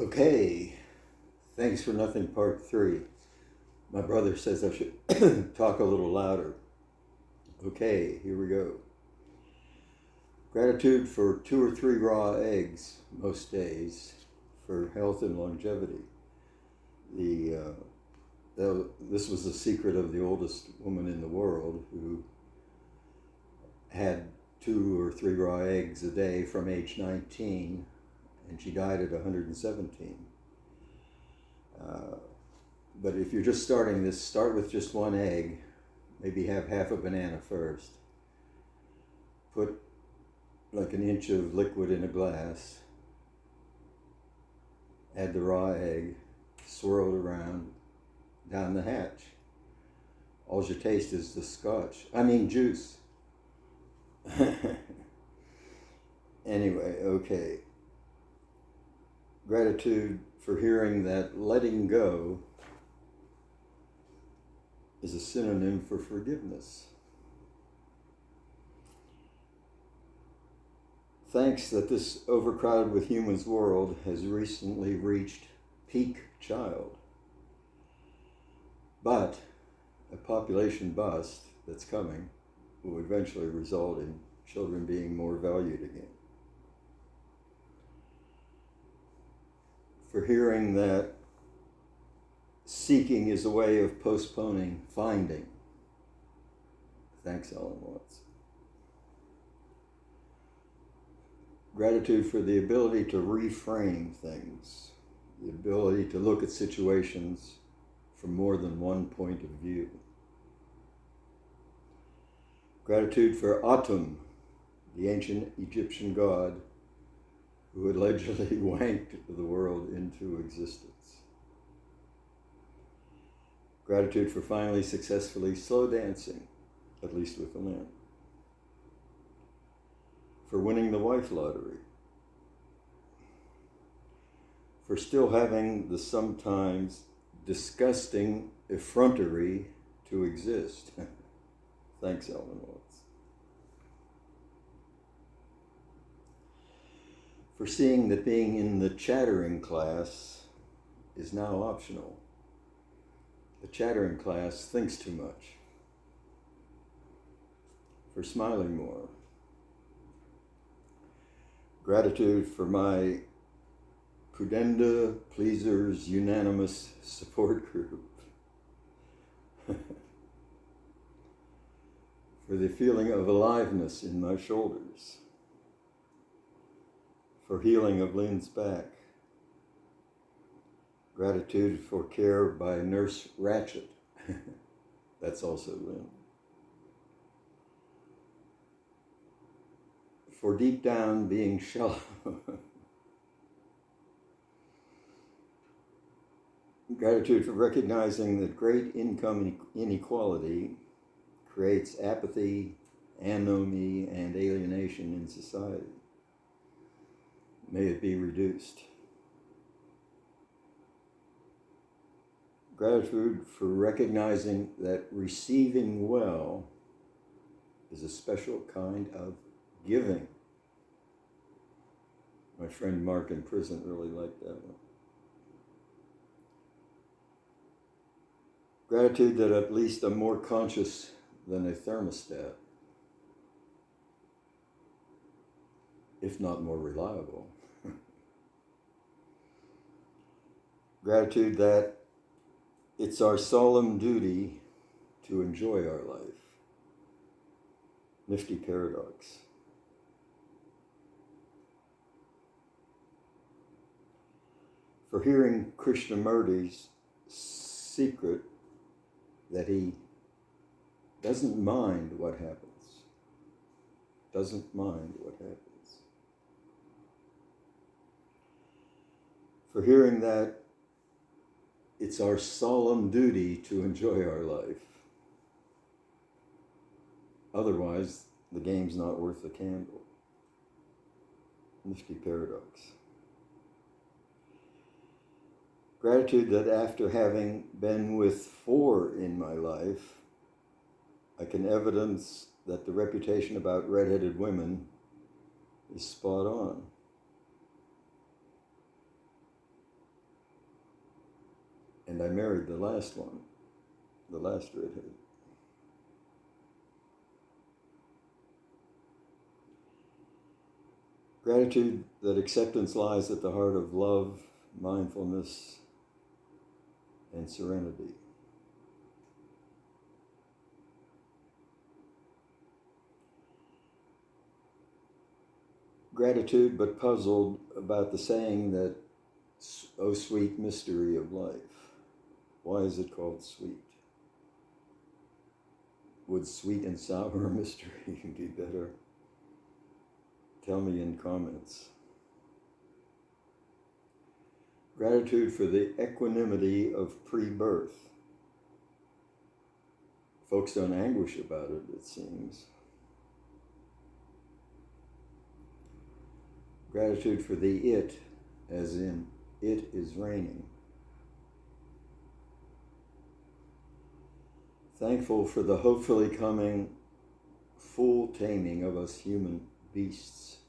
Okay, thanks for nothing, part 3. My brother says I should talk a little louder. Okay, here we go. Gratitude for 2 or 3 raw eggs most days for health and longevity. This was the secret of the oldest woman in the world who had 2 or 3 raw eggs a day from age 19, and she died at 117. But if you're just starting this, start with just 1 egg. Maybe have half a banana first. Put like an inch of liquid in a glass. Add the raw egg, swirl it around, down the hatch. All you taste is the juice. Anyway, okay. Gratitude for hearing that letting go is a synonym for forgiveness. Thanks that this overcrowded with humans world has recently reached peak child. But a population bust that's coming will eventually result in children being more valued again. For hearing that seeking is a way of postponing finding. Thanks, Ellen Watts. Gratitude for the ability to reframe things, the ability to look at situations from more than one point of view. Gratitude for Atum, the ancient Egyptian god who allegedly wanked the world into existence. Gratitude for finally successfully slow dancing, at least with a man. For winning the wife lottery. For still having the sometimes disgusting effrontery to exist. Thanks, Ellen Watts. For seeing that being in the chattering class is now optional. The chattering class thinks too much. For smiling more. Gratitude for my Pudenda Pleasers Unanimous Support Group. For the feeling of aliveness in my shoulders. For healing of Lynn's back. Gratitude for care by Nurse Ratchet. That's also Lynn. For deep down being shallow. Gratitude for recognizing that great income inequality creates apathy, anomie, and alienation in society. May it be reduced. Gratitude for recognizing that receiving well is a special kind of giving. My friend Mark in prison really liked that one. Gratitude that at least I'm more conscious than a thermostat, if not more reliable. Gratitude that it's our solemn duty to enjoy our life. Nifty paradox. For hearing Krishnamurti's secret that he doesn't mind what happens. Doesn't mind what happens. For hearing that it's our solemn duty to enjoy our life. Otherwise, the game's not worth the candle. Nifty paradox. Gratitude that after having been with 4 in my life, I can evidence that the reputation about redheaded women is spot on. And I married the last one, the last redhead. Gratitude that acceptance lies at the heart of love, mindfulness, and serenity. Gratitude, but puzzled about the saying that, "Oh, sweet mystery of life." Why is it called sweet? Would sweet and sour mystery be better? Tell me in comments. Gratitude for the equanimity of pre-birth. Folks don't anguish about it, it seems. Gratitude for the it, as in, it is raining. Thankful for the hopefully coming full taming of us human beasts.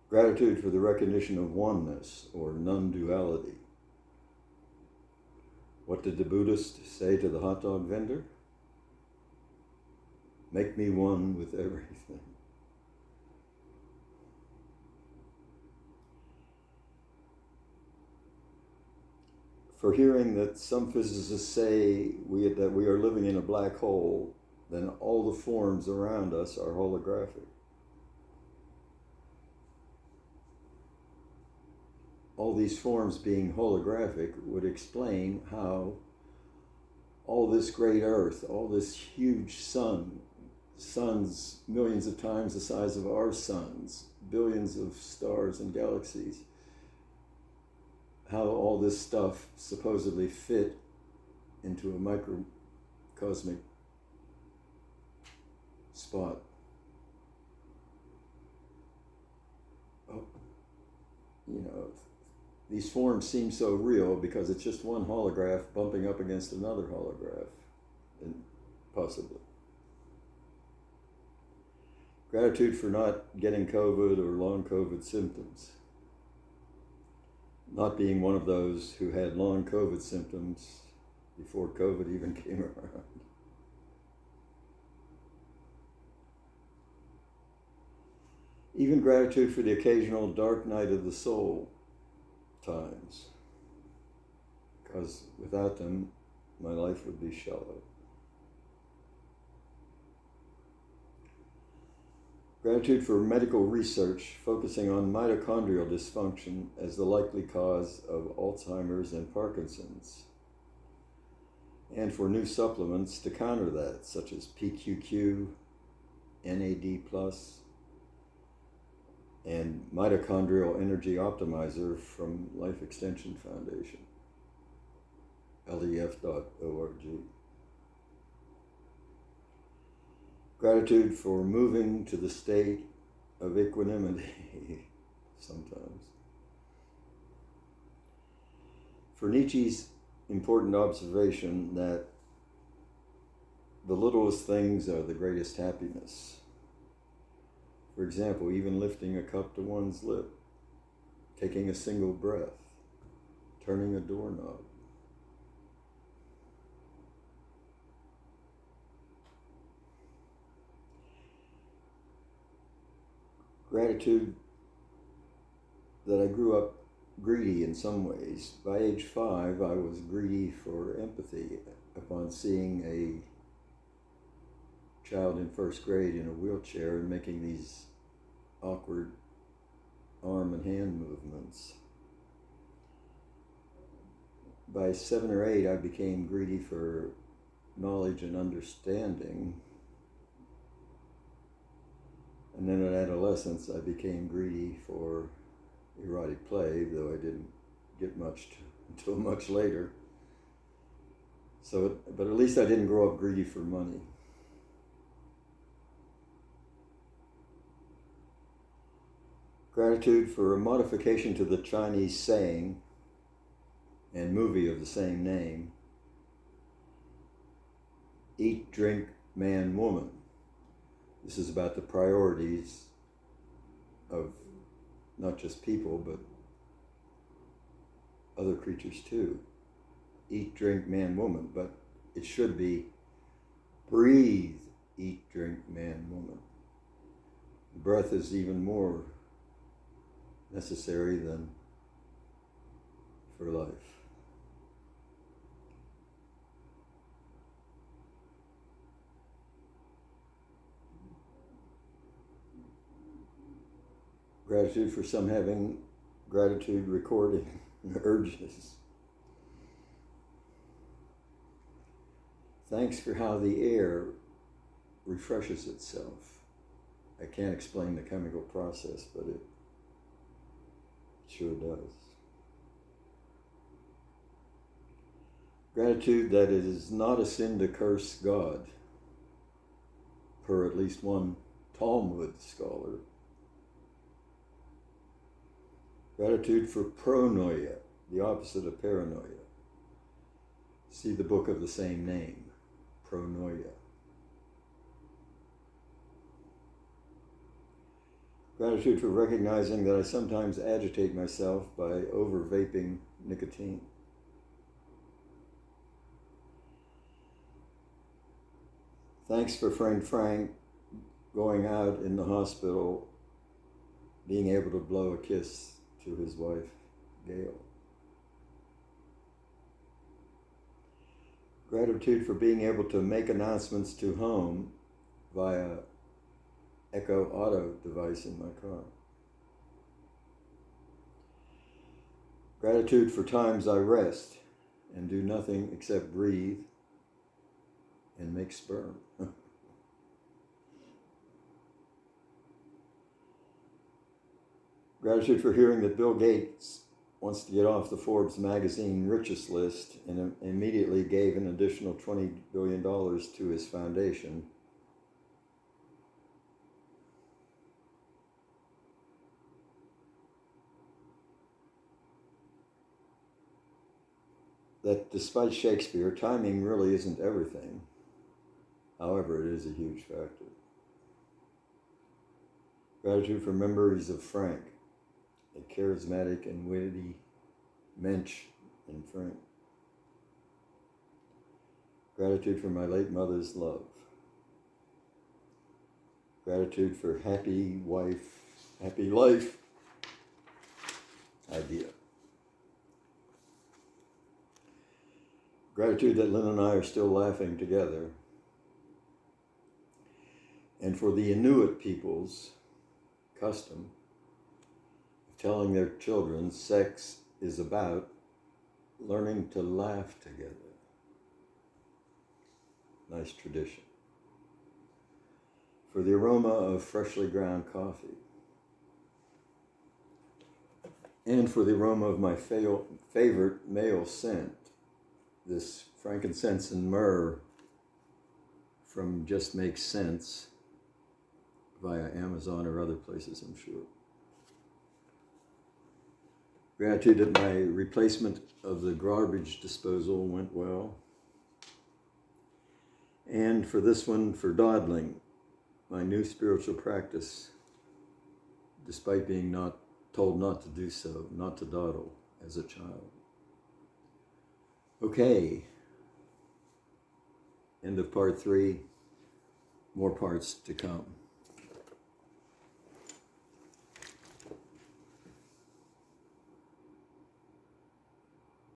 Gratitude for the recognition of oneness or non-duality. What did the Buddhist say to the hot dog vendor? Make me one with everything. For hearing that some physicists say that we are living in a black hole, then all the forms around us are holographic. All these forms being holographic would explain how all this great Earth, all this huge sun, suns millions of times the size of our suns, billions of stars and galaxies, how all this stuff supposedly fit into a microcosmic spot. Oh, these forms seem so real because it's just one holograph bumping up against another holograph, and possibly. Gratitude for not getting COVID or long COVID symptoms. Not being one of those who had long COVID symptoms before COVID even came around. Even gratitude for the occasional dark night of the soul times, because without them, my life would be shallow. Gratitude for medical research focusing on mitochondrial dysfunction as the likely cause of Alzheimer's and Parkinson's, and for new supplements to counter that, such as PQQ, NAD+, and Mitochondrial Energy Optimizer from Life Extension Foundation, lef.org. Gratitude for moving to the state of equanimity sometimes. For Nietzsche's important observation that the littlest things are the greatest happiness. For example, even lifting a cup to one's lip, taking a single breath, turning a doorknob. Gratitude that I grew up greedy in some ways. By age 5, I was greedy for empathy upon seeing a child in first grade in a wheelchair and making these awkward arm and hand movements. By 7 or 8, I became greedy for knowledge and understanding. And then in adolescence, I became greedy for erotic play, though I didn't get much until much later. But at least I didn't grow up greedy for money. Gratitude for a modification to the Chinese saying and movie of the same name, eat, drink, man, woman. This is about the priorities of not just people, but other creatures too. Eat, drink, man, woman, but it should be breathe, eat, drink, man, woman. Breath is even more necessary than for life. Gratitude for some having gratitude recording urges. Thanks for how the air refreshes itself. I can't explain the chemical process, but it sure does. Gratitude that it is not a sin to curse God, per at least one Talmud scholar. Gratitude for pronoia, the opposite of paranoia. See the book of the same name, Pronoia. Gratitude for recognizing that I sometimes agitate myself by over-vaping nicotine. Thanks for friend Frank going out in the hospital, being able to blow a kiss to his wife, Gail. Gratitude for being able to make announcements to home via Echo Auto device in my car. Gratitude for times I rest and do nothing except breathe and make sperm. Gratitude for hearing that Bill Gates wants to get off the Forbes magazine richest list and immediately gave an additional $20 billion to his foundation. That despite Shakespeare, timing really isn't everything. However, it is a huge factor. Gratitude for memories of Frank, a charismatic and witty mensch in Frank. Gratitude for my late mother's love. Gratitude for happy wife, happy life idea. Gratitude that Lynn and I are still laughing together. And for the Inuit people's custom of telling their children sex is about learning to laugh together. Nice tradition. For the aroma of freshly ground coffee. And for the aroma of my favorite male scent, this frankincense and myrrh from Just Makes Sense via Amazon or other places, I'm sure. Gratitude that my replacement of the garbage disposal went well. And for this one, for dawdling, my new spiritual practice, despite being told not to do so, not to dawdle as a child. Okay, end of part 3, more parts to come.